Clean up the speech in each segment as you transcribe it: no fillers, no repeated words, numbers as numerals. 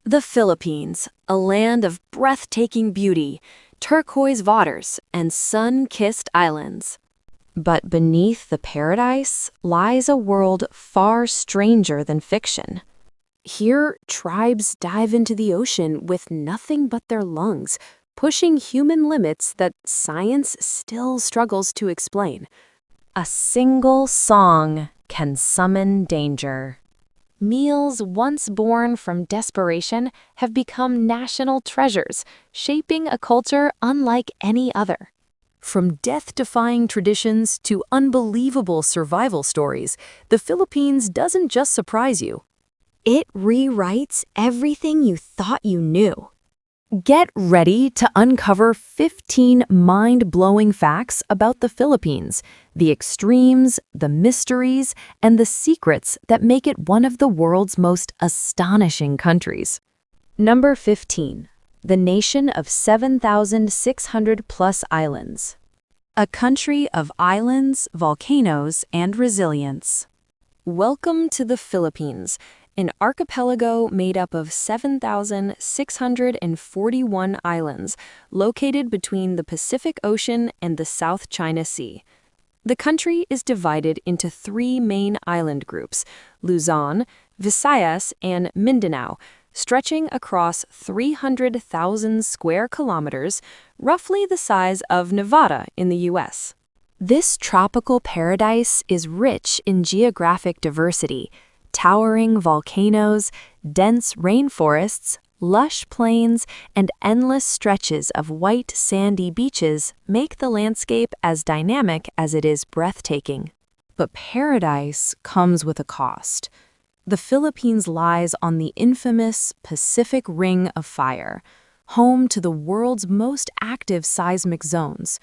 The Philippines, a land of breathtaking beauty, turquoise waters, and sun-kissed islands. But beneath the paradise lies a world far stranger than fiction. Here, tribes dive into the ocean with nothing but their lungs, pushing human limits that science still struggles to explain. A single song can summon danger. Meals once born from desperation have become national treasures, shaping a culture unlike any other. From death-defying traditions to unbelievable survival stories, the Philippines doesn't just surprise you. It rewrites everything you thought you knew. Get ready to uncover 15 mind-blowing facts about the Philippines, the extremes, the mysteries, and the secrets that make it one of the world's most astonishing countries. Number 15. The nation of 7,600-plus islands. A country of islands, volcanoes, and resilience. Welcome to the Philippines, an archipelago made up of 7,641 islands located between the Pacific Ocean and the South China Sea. The country is divided into three main island groups, Luzon, Visayas, and Mindanao, stretching across 300,000 square kilometers, roughly the size of Nevada in the U.S. This tropical paradise is rich in geographic diversity. Towering volcanoes, dense rainforests, lush plains, and endless stretches of white sandy beaches make the landscape as dynamic as it is breathtaking. But paradise comes with a cost. The Philippines lies on the infamous Pacific Ring of Fire, home to the world's most active seismic zones.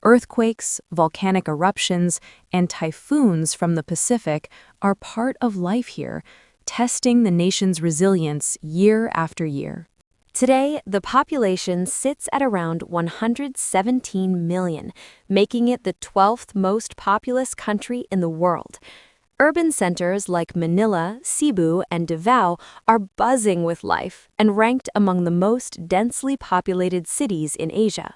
Earthquakes, volcanic eruptions, and typhoons from the Pacific are part of life here, testing the nation's resilience year after year. Today, the population sits at around 117 million, making it the 12th most populous country in the world. Urban centers like Manila, Cebu, and Davao are buzzing with life and ranked among the most densely populated cities in Asia.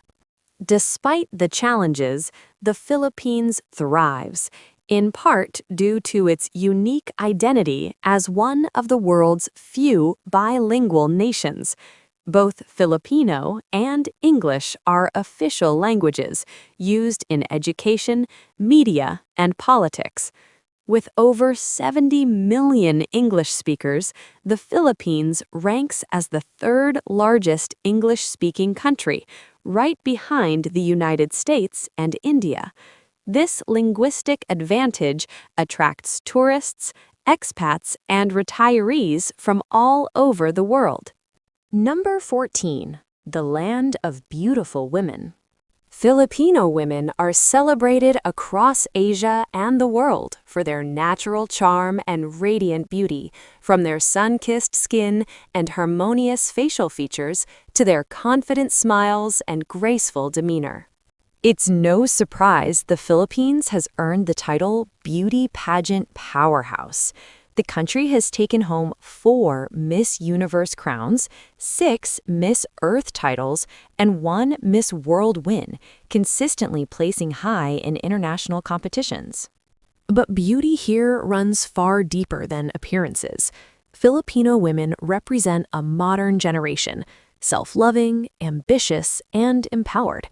Despite the challenges, the Philippines thrives, in part due to its unique identity as one of the world's few bilingual nations. Both Filipino and English are official languages used in education, media, and politics. With over 70 million English speakers, the Philippines ranks as the third largest English-speaking country, right behind the United States and India. This linguistic advantage attracts tourists, expats, and retirees from all over the world. Number 14. The land of beautiful women. Filipino women are celebrated across Asia and the world for their natural charm and radiant beauty, from their sun-kissed skin and harmonious facial features to their confident smiles and graceful demeanor. It's no surprise the Philippines has earned the title Beauty Pageant Powerhouse. The country has taken home 4 Miss Universe crowns, 6 Miss Earth titles, and 1 Miss World win, consistently placing high in international competitions. But beauty here runs far deeper than appearances. Filipino women represent a modern generation, self-loving, ambitious, and empowered.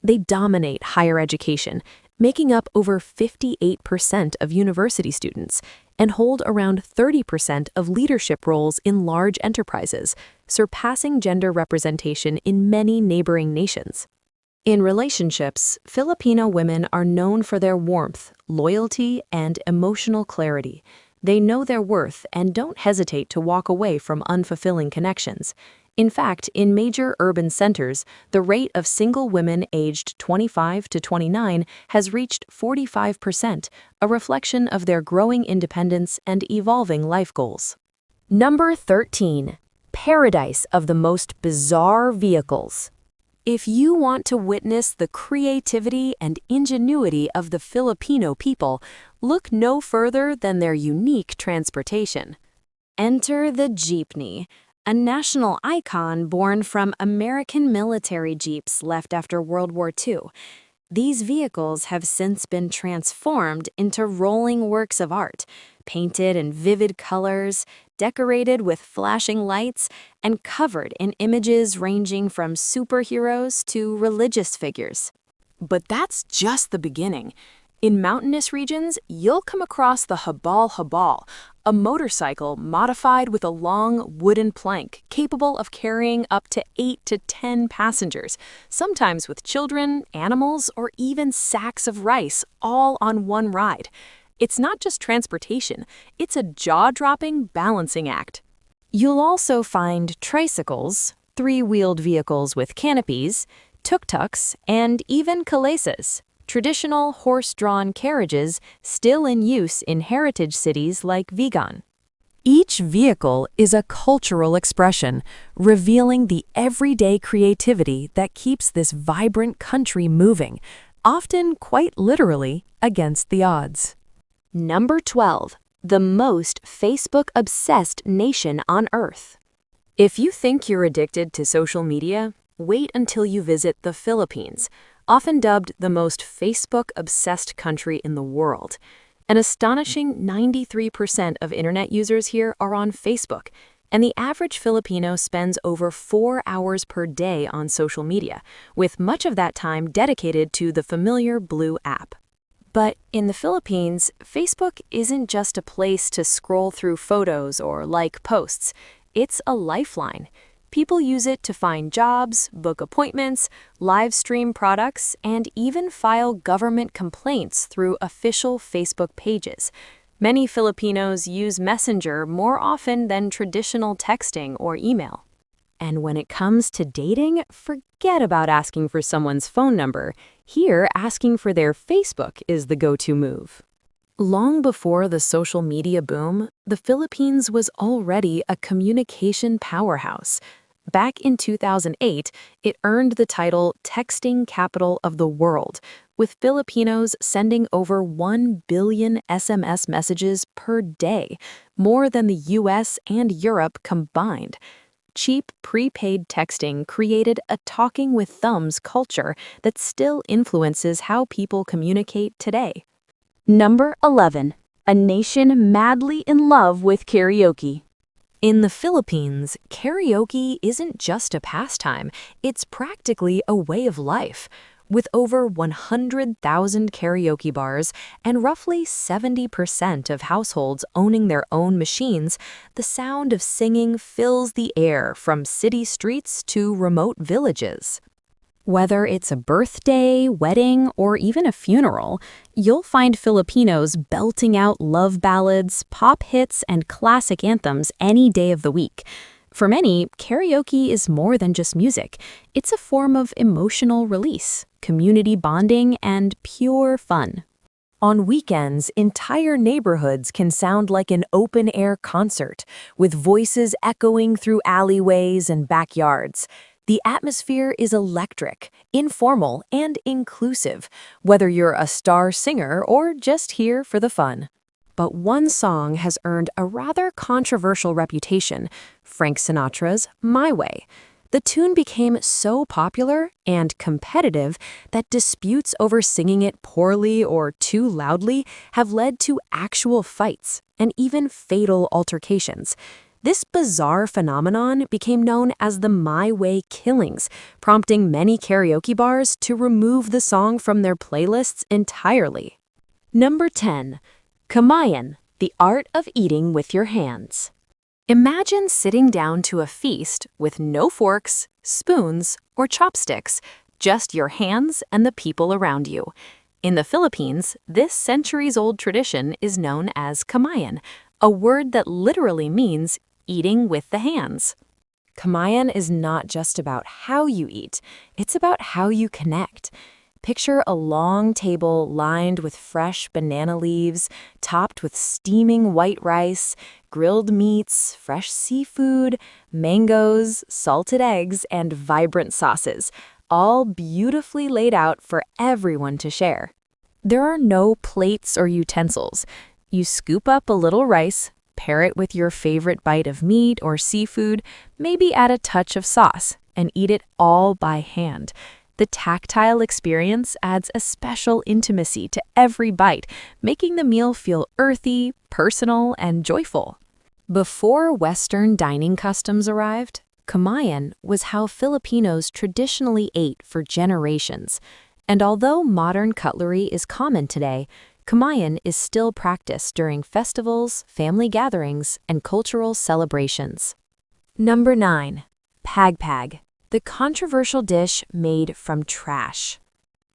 They dominate higher education, making up over 58% of university students, and hold around 30% of leadership roles in large enterprises, surpassing gender representation in many neighboring nations. In relationships, Filipino women are known for their warmth, loyalty, and emotional clarity. They know their worth and don't hesitate to walk away from unfulfilling connections. In fact, in major urban centers, the rate of single women aged 25 to 29 has reached 45%, a reflection of their growing independence and evolving life goals. Number 13. Paradise of the most bizarre vehicles. If you want to witness the creativity and ingenuity of the Filipino people, look no further than their unique transportation. Enter the jeepney, a national icon born from American military jeeps left after World War II. These vehicles have since been transformed into rolling works of art, painted in vivid colors, decorated with flashing lights, and covered in images ranging from superheroes to religious figures. But that's just the beginning. In mountainous regions, you'll come across the habal, a motorcycle modified with a long wooden plank capable of carrying up to 8 to 10 passengers, sometimes with children, animals, or even sacks of rice, all on one ride. It's not just transportation, it's a jaw-dropping balancing act. You'll also find tricycles, three-wheeled vehicles with canopies, tuk-tuks, and even kalaisas, traditional horse-drawn carriages still in use in heritage cities like Vigan. Each vehicle is a cultural expression, revealing the everyday creativity that keeps this vibrant country moving, often quite literally against the odds. Number 12. The most Facebook-obsessed nation on Earth. If you think you're addicted to social media, wait until you visit the Philippines, often dubbed the most Facebook-obsessed country in the world. An astonishing 93% of internet users here are on Facebook, and the average Filipino spends over 4 hours per day on social media, with much of that time dedicated to the familiar blue app. But in the Philippines, Facebook isn't just a place to scroll through photos or like posts. It's a lifeline. People use it to find jobs, book appointments, live stream products, and even file government complaints through official Facebook pages. Many Filipinos use Messenger more often than traditional texting or email. And when it comes to dating, forget about asking for someone's phone number. Here, asking for their Facebook is the go-to move. Long before the social media boom, the Philippines was already a communication powerhouse. Back in 2008, it earned the title Texting Capital of the World, with Filipinos sending over 1 billion SMS messages per day, more than the US and Europe combined. Cheap, prepaid texting created a talking with thumbs culture that still influences how people communicate today. Number 11. A nation madly in love with karaoke. In the Philippines, karaoke isn't just a pastime, it's practically a way of life. With over 100,000 karaoke bars and roughly 70% of households owning their own machines, the sound of singing fills the air from city streets to remote villages. Whether it's a birthday, wedding, or even a funeral, you'll find Filipinos belting out love ballads, pop hits, and classic anthems any day of the week. For many, karaoke is more than just music. It's a form of emotional release, community bonding, and pure fun. On weekends, entire neighborhoods can sound like an open-air concert, with voices echoing through alleyways and backyards. The atmosphere is electric, informal, and inclusive, whether you're a star singer or just here for the fun. But one song has earned a rather controversial reputation, Frank Sinatra's My Way. The tune became so popular and competitive that disputes over singing it poorly or too loudly have led to actual fights and even fatal altercations. This bizarre phenomenon became known as the My Way killings, prompting many karaoke bars to remove the song from their playlists entirely. Number 10. Kamayan, the art of eating with your hands. Imagine sitting down to a feast with no forks, spoons, or chopsticks, just your hands and the people around you. In the Philippines, this centuries-old tradition is known as kamayan, a word that literally means eating with the hands. Kamayan is not just about how you eat, it's about how you connect. Picture a long table lined with fresh banana leaves, topped with steaming white rice, grilled meats, fresh seafood, mangoes, salted eggs, and vibrant sauces, all beautifully laid out for everyone to share. There are no plates or utensils. You scoop up a little rice, Pair it with your favorite bite of meat or seafood, maybe add a touch of sauce, and eat it all by hand. The tactile experience adds a special intimacy to every bite, making the meal feel earthy, personal, and joyful. Before Western dining customs arrived, kumain was how Filipinos traditionally ate for generations. And although modern cutlery is common today, kumain is still practiced during festivals, family gatherings, and cultural celebrations. Number 9. Pagpag, the controversial dish made from trash.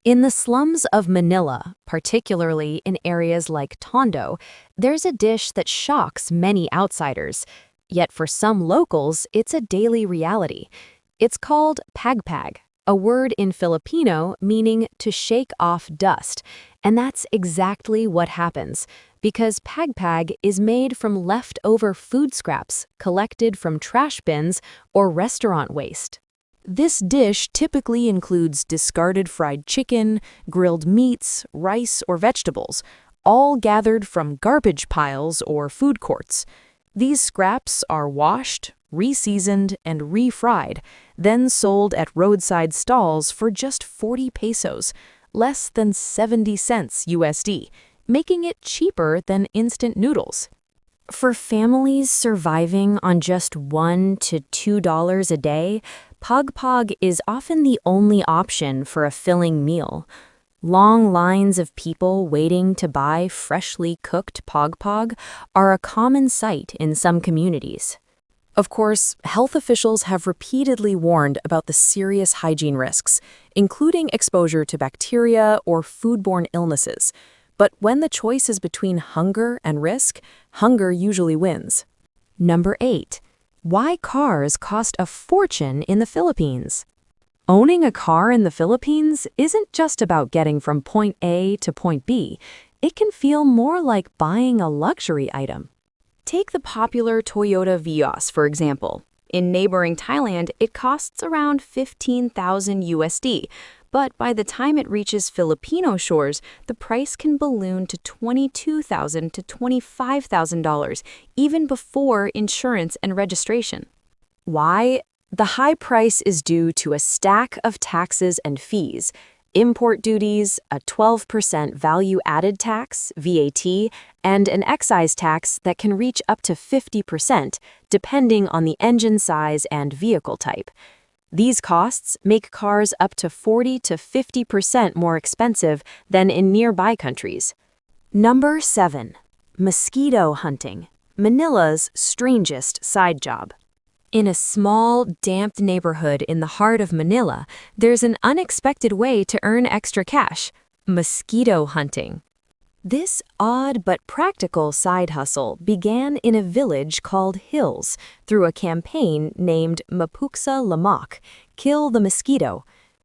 In the slums of Manila, particularly in areas like Tondo, there's a dish that shocks many outsiders. Yet for some locals, it's a daily reality. It's called pagpag, a word in Filipino meaning to shake off dust. And that's exactly what happens, because pagpag is made from leftover food scraps collected from trash bins or restaurant waste. This dish typically includes discarded fried chicken, grilled meats, rice, or vegetables, all gathered from garbage piles or food courts. These scraps are washed, re-seasoned, and refried, then sold at roadside stalls for just 40 pesos, less than 70 cents USD, making it cheaper than instant noodles. For families surviving on just $1 to $2 a day, pagpag is often the only option for a filling meal. Long lines of people waiting to buy freshly cooked pagpag are a common sight in some communities. Of course, health officials have repeatedly warned about the serious hygiene risks, including exposure to bacteria or foodborne illnesses. But when the choice is between hunger and risk, hunger usually wins. Number 8. Why cars cost a fortune in the Philippines. Owning a car in the Philippines isn't just about getting from point A to point B. It can feel more like buying a luxury item. Take the popular Toyota Vios, for example. In neighboring Thailand, it costs around 15,000 USD, but by the time it reaches Filipino shores, the price can balloon to $22,000 to $25,000, even before insurance and registration. Why? The high price is due to a stack of taxes and fees: import duties, a 12% value-added tax, VAT, and an excise tax that can reach up to 50%, depending on the engine size and vehicle type. These costs make cars up to 40 to 50% more expensive than in nearby countries. Number 7. Mosquito hunting, Manila's strangest side job. In a small, damp neighborhood in the heart of Manila, there's an unexpected way to earn extra cash: mosquito hunting. This odd but practical side hustle began in a village called Hills through a campaign named Mapuksa Lamok, Kill the Mosquito.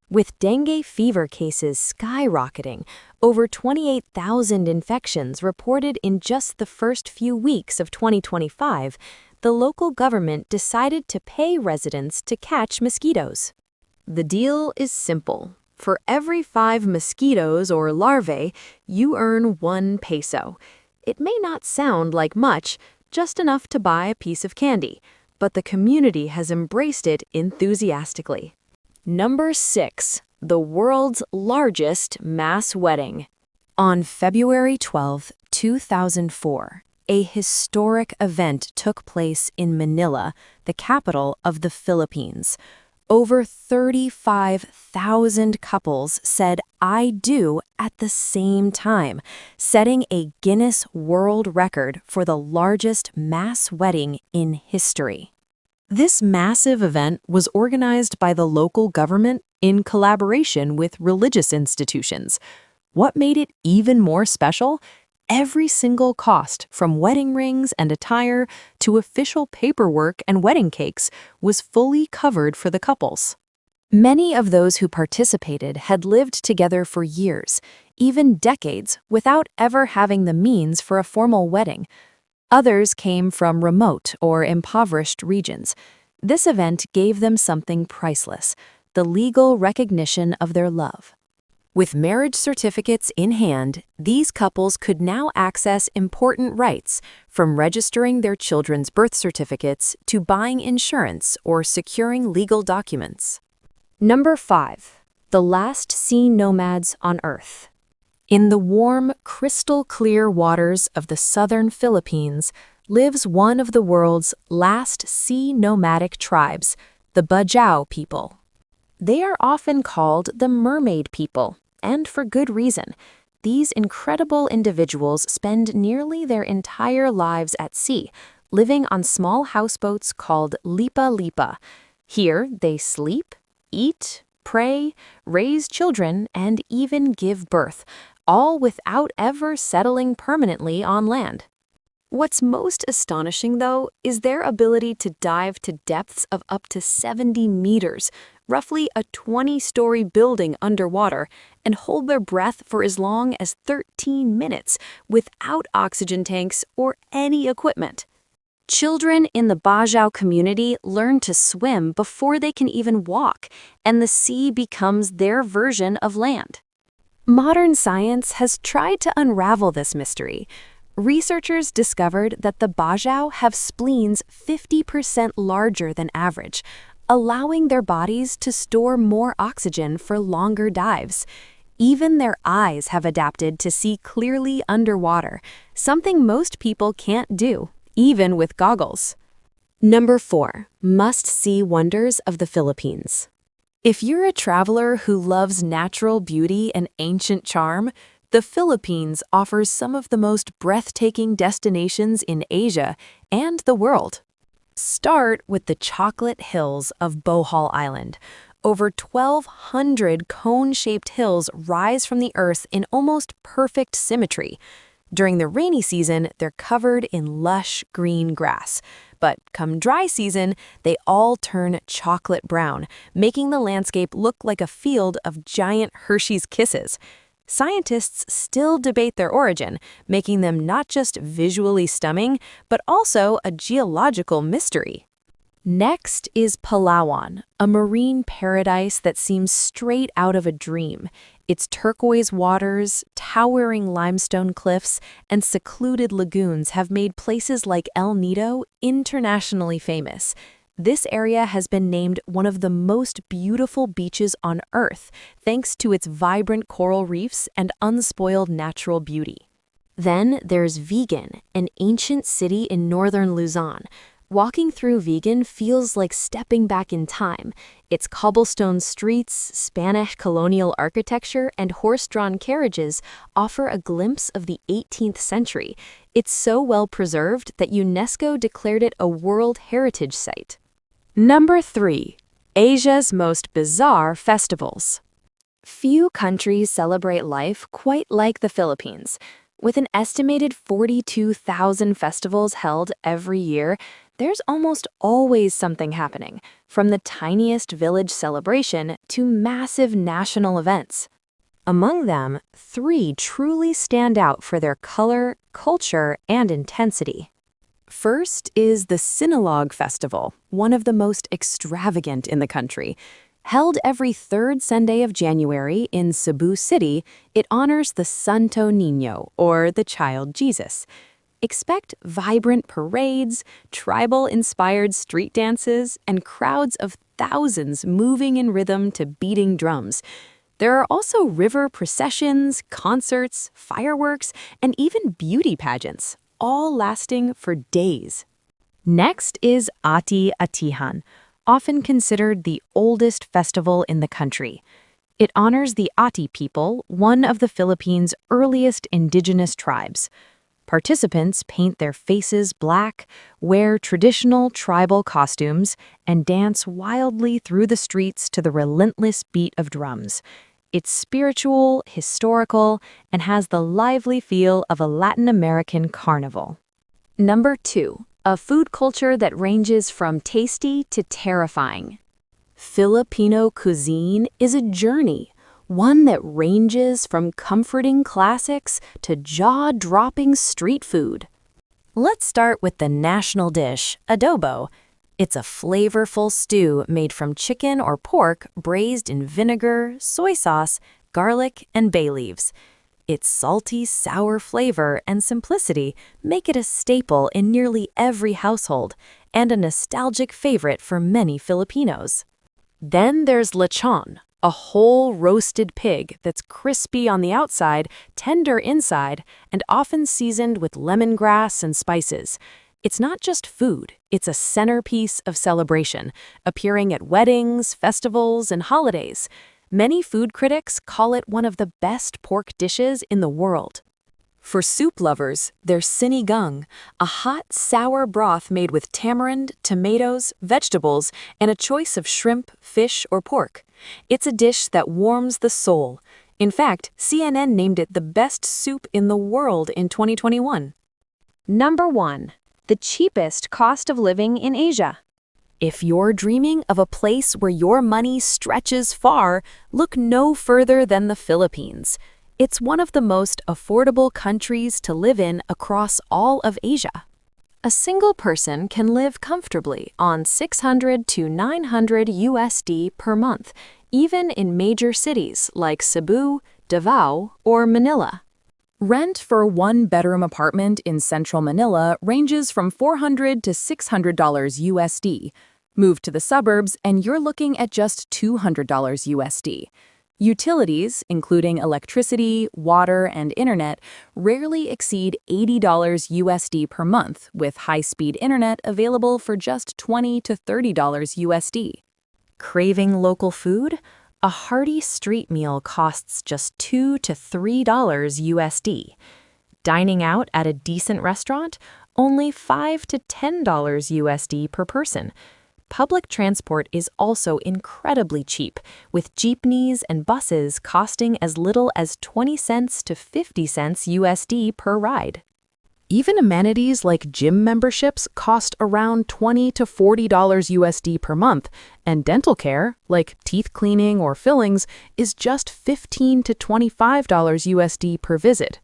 With dengue fever cases skyrocketing, over 28,000 infections reported in just the first few weeks of 2025, the local government decided to pay residents to catch mosquitoes. The deal is simple. For every 5 mosquitoes or larvae, you earn 1 peso. It may not sound like much, just enough to buy a piece of candy, but the community has embraced it enthusiastically. Number 6. The world's largest mass wedding. On February 12, 2004, a historic event took place in Manila, the capital of the Philippines. Over 35,000 couples said "I do" at the same time, setting a Guinness World Record for the largest mass wedding in history. This massive event was organized by the local government in collaboration with religious institutions. What made it even more special? Every single cost, from wedding rings and attire to official paperwork and wedding cakes, was fully covered for the couples. Many of those who participated had lived together for years, even decades, without ever having the means for a formal wedding. Others came from remote or impoverished regions. This event gave them something priceless: the legal recognition of their love. With marriage certificates in hand, these couples could now access important rights, from registering their children's birth certificates to buying insurance or securing legal documents. Number 5. The last sea nomads on Earth. In the warm, crystal-clear waters of the southern Philippines lives one of the world's last sea nomadic tribes, the Bajau people. They are often called the mermaid people, and for good reason. These incredible individuals spend nearly their entire lives at sea, living on small houseboats called lipa-lipa. Here, they sleep, eat, pray, raise children, and even give birth, all without ever settling permanently on land. What's most astonishing, though, is their ability to dive to depths of up to 70 meters, roughly a 20-story building underwater, and hold their breath for as long as 13 minutes without oxygen tanks or any equipment. Children in the Bajau community learn to swim before they can even walk, and the sea becomes their version of land. Modern science has tried to unravel this mystery. Researchers discovered that the Bajau have spleens 50% larger than average, allowing their bodies to store more oxygen for longer dives. Even their eyes have adapted to see clearly underwater, something most people can't do, even with goggles. Number 4. Must-see wonders of the Philippines. If you're a traveler who loves natural beauty and ancient charm, the Philippines offers some of the most breathtaking destinations in Asia and the world. Start with the chocolate hills of Bohol Island. Over 1,200 cone-shaped hills rise from the earth in almost perfect symmetry. During the rainy season, they're covered in lush green grass. But come dry season, they all turn chocolate brown, making the landscape look like a field of giant Hershey's Kisses. Scientists still debate their origin, making them not just visually stunning, but also a geological mystery. Next is Palawan, a marine paradise that seems straight out of a dream. Its turquoise waters, towering limestone cliffs, and secluded lagoons have made places like El Nido internationally famous. This area has been named one of the most beautiful beaches on Earth, thanks to its vibrant coral reefs and unspoiled natural beauty. Then there's Vigan, an ancient city in northern Luzon. Walking through Vigan feels like stepping back in time. Its cobblestone streets, Spanish colonial architecture, and horse-drawn carriages offer a glimpse of the 18th century. It's so well preserved that UNESCO declared it a World Heritage Site. Number 3. Asia's most bizarre festivals. Few countries celebrate life quite like the Philippines. With an estimated 42,000 festivals held every year, there's almost always something happening, from the tiniest village celebration to massive national events. Among them, 3 truly stand out for their color, culture, and intensity. First is the Sinulog Festival, one of the most extravagant in the country. Held every 3rd Sunday of January in Cebu City, it honors the Santo Niño, or the Child Jesus. Expect vibrant parades, tribal-inspired street dances, and crowds of thousands moving in rhythm to beating drums. There are also river processions, concerts, fireworks, and even beauty pageants, all lasting for days. Next is Ati-Atihan, often considered the oldest festival in the country. It honors the Ati people, one of the Philippines' earliest indigenous tribes. Participants paint their faces black, wear traditional tribal costumes, and dance wildly through the streets to the relentless beat of drums. It's spiritual, historical, and has the lively feel of a Latin American carnival. Number 2. A food culture that ranges from tasty to terrifying. Filipino cuisine is a journey, one that ranges from comforting classics to jaw-dropping street food. Let's start with the national dish, adobo. It's a flavorful stew made from chicken or pork braised in vinegar, soy sauce, garlic, and bay leaves. Its salty, sour flavor and simplicity make it a staple in nearly every household and a nostalgic favorite for many Filipinos. Then there's lechon, a whole roasted pig that's crispy on the outside, tender inside, and often seasoned with lemongrass and spices. It's not just food, it's a centerpiece of celebration, appearing at weddings, festivals, and holidays. Many food critics call it one of the best pork dishes in the world. For soup lovers, there's sinigang, a hot, sour broth made with tamarind, tomatoes, vegetables, and a choice of shrimp, fish, or pork. It's a dish that warms the soul. In fact, CNN named it the best soup in the world in 2021. Number 1. The cheapest cost of living in Asia. If you're dreaming of a place where your money stretches far, look no further than the Philippines. It's one of the most affordable countries to live in across all of Asia. A single person can live comfortably on $600 to $900 USD per month, even in major cities like Cebu, Davao, or Manila. Rent for a one-bedroom apartment in central Manila ranges from $400 to $600 USD. Move to the suburbs and you're looking at just $200 USD. Utilities, including electricity, water, and internet, rarely exceed $80 USD per month, with high-speed internet available for just $20 to $30 USD. Craving local food? A hearty street meal costs just $2 to $3 USD. Dining out at a decent restaurant? Only $5 to $10 USD per person. Public transport is also incredibly cheap, with jeepneys and buses costing as little as 20 cents to 50 cents USD per ride. Even amenities like gym memberships cost around $20 to $40 USD per month, and dental care, like teeth cleaning or fillings, is just $15 to $25 USD per visit.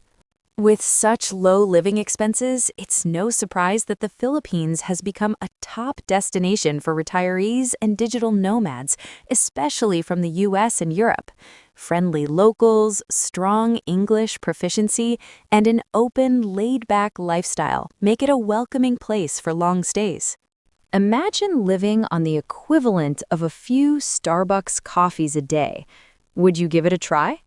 With such low living expenses, it's no surprise that the Philippines has become a top destination for retirees and digital nomads, especially from the US and Europe. Friendly locals, strong English proficiency, and an open, laid-back lifestyle make it a welcoming place for long stays. Imagine living on the equivalent of a few Starbucks coffees a day. Would you give it a try?